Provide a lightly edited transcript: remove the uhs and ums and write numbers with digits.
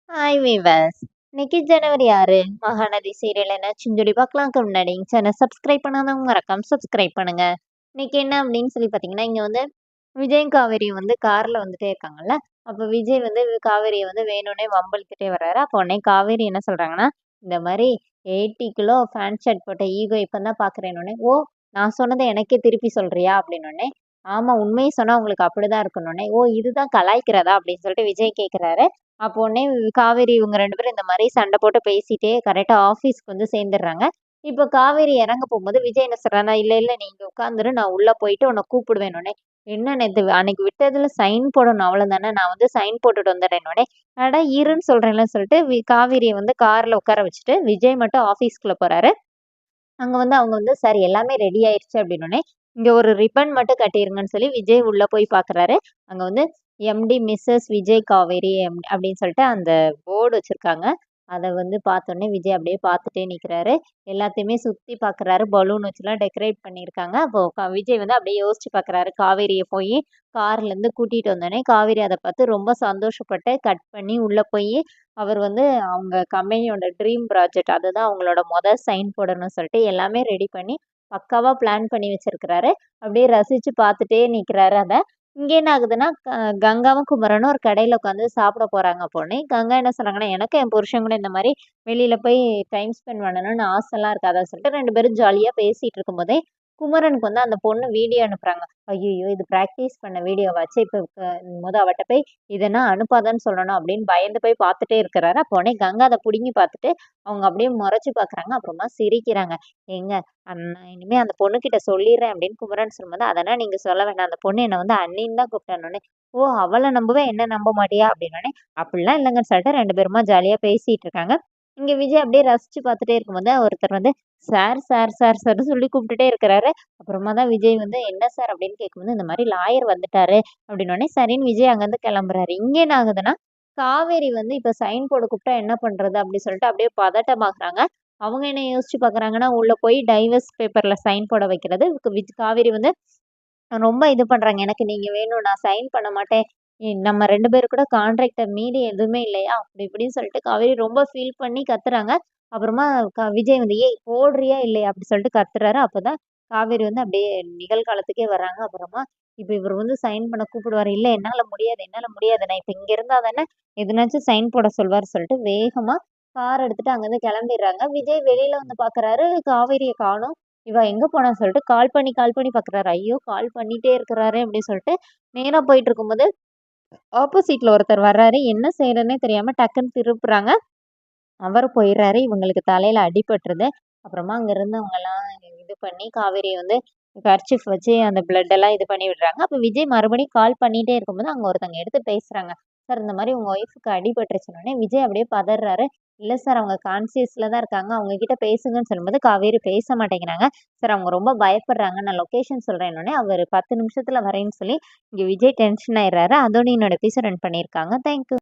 Hi viewers. இன்னைக்கு ஜனவரி 6 Mahanadi serial என்னாச்சுன்னு சொல்லி பார்க்கலாம்க்கு முன்னாடி சேனல் சப்ஸ்கிரைப் பண்ணாதவங்க மறக்காம சப்ஸ்கிரைப் பண்ணுங்க. இன்னைக்கு என்ன அப்படின்னு சொல்லி பார்த்தீங்கன்னா, இங்க வந்து விஜயும் காவேரியும் வந்து கார்ல வந்துட்டே இருக்காங்கல்ல. அப்போ விஜய் வந்து காவேரியை வந்து வேணும்னே வம்பிழுத்துட்டே வர்றாரு. அப்போ உடனே காவேரி என்ன சொல்றாங்கன்னா, இந்த மாதிரி 80 கிலோ ஃபேண்ட் ஷர்ட் போட்ட ஈகோ இப்போ தான் பார்க்குறேன்னு. ஓ, நான் சொன்னதை எனக்கே திருப்பி சொல்றியா அப்படின்னு. ஆமா, உண்மையை சொன்னா உங்களுக்கு அப்படிதான் இருக்கணும்னே. ஓ, இதுதான் கலாய்க்கிறதா அப்படின்னு சொல்லிட்டு விஜய் கேட்குறாரு. அப்போ உடனே காவேரி இவங்க 2 பேரும் இந்த மாரி சண்டை போட்டு பேசிட்டே கரெக்ட்டா ஆஃபீஸ்க்கு வந்து சேர்ந்துடுறாங்க. இப்போ காவேரி இறங்க போம்போது விஜய் என்ன சொல்றாருன்னா, "இல்ல, இல்ல நீ இங்க உட்காந்துரு. நான் உள்ள போயிட்டு உன்ன கூப்பிடுவேன்னோனே." "என்ன நேத்து அன்னைக்கு விட்டதுல சைன் போடணும் அவ்வளோதானே. நான் வந்து சைன் போட்டுட்டு வந்துடுறேன்னோனே." "அட இருன்னு சொல்றேன்ல" சொல்லிட்டு காவேரிய வந்து கார்ல உட்கார வச்சுட்டு விஜய் மட்டும் ஆஃபீஸ்க்குள்ள போறாரு. அங்க வந்து அவங்க வந்து "சார் எல்லாமே ரெடி ஆயிருச்சு" அப்படின்னோனே, "இங்க ஒரு ரிப்பன் மட்டும் கட்டிருங்கன்னு" சொல்லி விஜய் உள்ள போய் பார்க்குறாரு. அங்க வந்து எம்டி மிஸ்ஸஸ் விஜய் காவேரி அப்படின்னு சொல்லிட்டு அந்த போர்டு வச்சிருக்காங்க. அத வந்து பார்த்தோனே விஜய் அப்படியே பார்த்துட்டே நிக்கிறாரு. எல்லாத்தையுமே சுத்தி பார்க்குறாரு. பலூன் வச்சுலாம் டெக்கரேட் பண்ணியிருக்காங்க. அப்போ விஜய் வந்து அப்படியே யோசிச்சு பார்க்குறாரு. காவேரிய போயி கார்லேருந்து கூட்டிட்டு வந்தோனே, காவேரி அத பார்த்து ரொம்ப சந்தோஷப்பட்டு கட் பண்ணி உள்ள போயி அவர் வந்து அவங்க கம்பெனியோட ட்ரீம் ப்ராஜெக்ட் அதுதான் அவங்களோட சைன் போடணும்னு சொல்லிட்டு எல்லாமே ரெடி பண்ணி பக்காவா பிளான் பண்ணி வச்சிருக்கிறாரு. அப்படியே ரசிச்சு பார்த்துட்டே நிக்கிறாரு அத. இங்க என்ன ஆகுதுன்னா, கங்காவும் குமரனும் ஒரு கடையில உட்காந்து சாப்பிட போறாங்க போனே. கங்கா என்ன சொல்றாங்கன்னா, "எனக்கும் என் புருஷன் கூட இந்த மாரி வெளியில போய் டைம் ஸ்பெண்ட் பண்ணணும்னு ஆசைலாம் இருக்காதான்னு" சொல்லிட்டு 2 பேரும் ஜாலியா பேசிட்டு இருக்கும்போதே, குமரனுக்கு வந்து அந்த பொண்ணு வீடியோ அனுப்புறாங்க. "ஐய்யய்யோ! இது பிராக்டிஸ் பண்ண வீடியோவாச்சே. இப்ப அவட்ட போய் இதனா அனுப்பாதன்னு சொல்லணும்" அப்படின்னு பயந்து போய் பார்த்துட்டே இருக்கிறாரு. அப்போ உடனே கங்கா அத புடுங்கி பார்த்துட்டு, அவங்க அப்படியே முறைச்சு பார்க்குறாங்க. அப்புறமா சிரிக்கிறாங்க. "ஏங்க நான் இனிமே அந்த பொண்ணுகிட்ட சொல்லிர்றேன்" அப்படின்னு குமரன் சொல்லும்போது, "அதெல்லாம் நீங்க சொல்ல வேண்டாம். அந்த பொண்ணு என்ன வந்து அண்ணின்னு தான் கூப்பிட்டான்னோனே." "ஓ! அவள நம்புவேன், என்ன நம்ப மாட்டியா?" அப்படின்னோனே, "அப்படிலாம் இல்லைங்கன்னு" சொல்லிட்டு 2 பேருமா ஜாலியா பேசிட்டு இருக்காங்க. இங்க விஜய் அப்படியே ரசிச்சு பார்த்துட்டே இருக்கும்போது, ஒருத்தர் வந்து சார், சார், சார், சார்ன்னு சொல்லி கூப்பிட்டுட்டே இருக்கிறாரு. அப்புறமா தான் விஜய் வந்து, "என்ன சார்?" அப்படின்னு கேட்கும்போது, "இந்த மாரி லாயர் வந்துட்டாரு" அப்படின்னோனே, சரின்னு விஜய் அங்கருந்து கிளம்புறாரு. இங்க என்ன ஆகுதுன்னா, காவேரி வந்து இப்ப சைன் போட கூப்பிட்டா என்ன பண்றது? அப்படி சொல்லிட்டு அப்படியே பதட்டமாகுறாங்க. அவங்க என்ன யோசிச்சு பார்க்குறாங்கன்னா, உள்ள போய் டைவர்ஸ் பேப்பர்ல சைன் போட வைக்கிறது. காவேரி வந்து ரொம்ப இது பண்றாங்க. "எனக்கு நீங்க வேணும். நான் சைன் பண்ண மாட்டேன். நம்ம 2 பேரு கூட கான்ட்ராக்ட்ட மீறி எதுவுமே இல்லையா?" அப்படி இப்படின்னு சொல்லிட்டு காவேரி ரொம்ப ஃபீல் பண்ணி கத்துறாங்க. அப்புறமா விஜய் வந்து, "ஏய் போடுறியா இல்லையா?" அப்படி சொல்லிட்டு கத்துறாரு. அப்பதான் காவேரி வந்து அப்படியே நிகழ்காலத்துக்கே வர்றாங்க. அப்புறமா இப்ப இவரு வந்து சைன் பண்ண கூப்பிடுவாரு. "இல்ல என்னால முடியாது, என்னால முடியாது. நான் இப்ப இங்க இருந்தா தானே எதுனாச்சும் சைன் போட சொல்வாரு" சொல்லிட்டு வேகமா கார் எடுத்துட்டு அங்கருந்து கிளம்பிடுறாங்க. விஜய் வெளியில வந்து பார்க்குறாரு. காவேரிய காணோம். இவ எங்க போனான்னு சொல்லிட்டு கால் பண்ணி பார்க்குறாரு. ஐயோ! கால் பண்ணிட்டே இருக்கிறாரே அப்படின்னு சொல்லிட்டு நேரா போயிட்டு இருக்கும்போது, ஆப்போசிட்ல ஒருத்தர் வர்றாரு. என்ன செய்றதுன்னே தெரியாம டக்குன்னு திருப்புறாங்க. அவரு போயிர்றாரு. இவங்களுக்கு தலையில அடிபட்டுருது. அப்புறமா அங்க இருந்தவங்கலாம் இது பண்ணி காவேரிய வந்து கர்ச்சீஃப் வச்சு அந்த பிளட் எல்லாம் இது பண்ணி விடுறாங்க. அப்ப விஜய் மறுபடியும் கால் பண்ணிட்டே இருக்கும்போது, அங்க ஒருத்தவங்க எடுத்து பேசுறாங்க. "சார் இந்த மாரி உங்க ஒய்ஃப்க்கு அடிபட்டுருச்சுன்னோனே" விஜய் அப்படியே பதர்றாரு. "இல்ல சார் அவங்க கான்ஷியஸ்ல தான் இருக்காங்க. அவங்க கிட்ட பேசுங்கன்னு" சொல்லும்போது காவேரி பேச மாட்டேங்கிறாங்க. "சார் அவங்க ரொம்ப பயப்படுறாங்க. நான் லொகேஷன் சொல்றேன்னோனே" அவரு 10 நிமிஷத்துல வரேன்னு சொல்லி இங்க விஜய் டென்ஷன் ஆயிடுறாரு. அதோட என்னோட எபிசோட் ரன் பண்ணியிருக்காங்க. Thank you.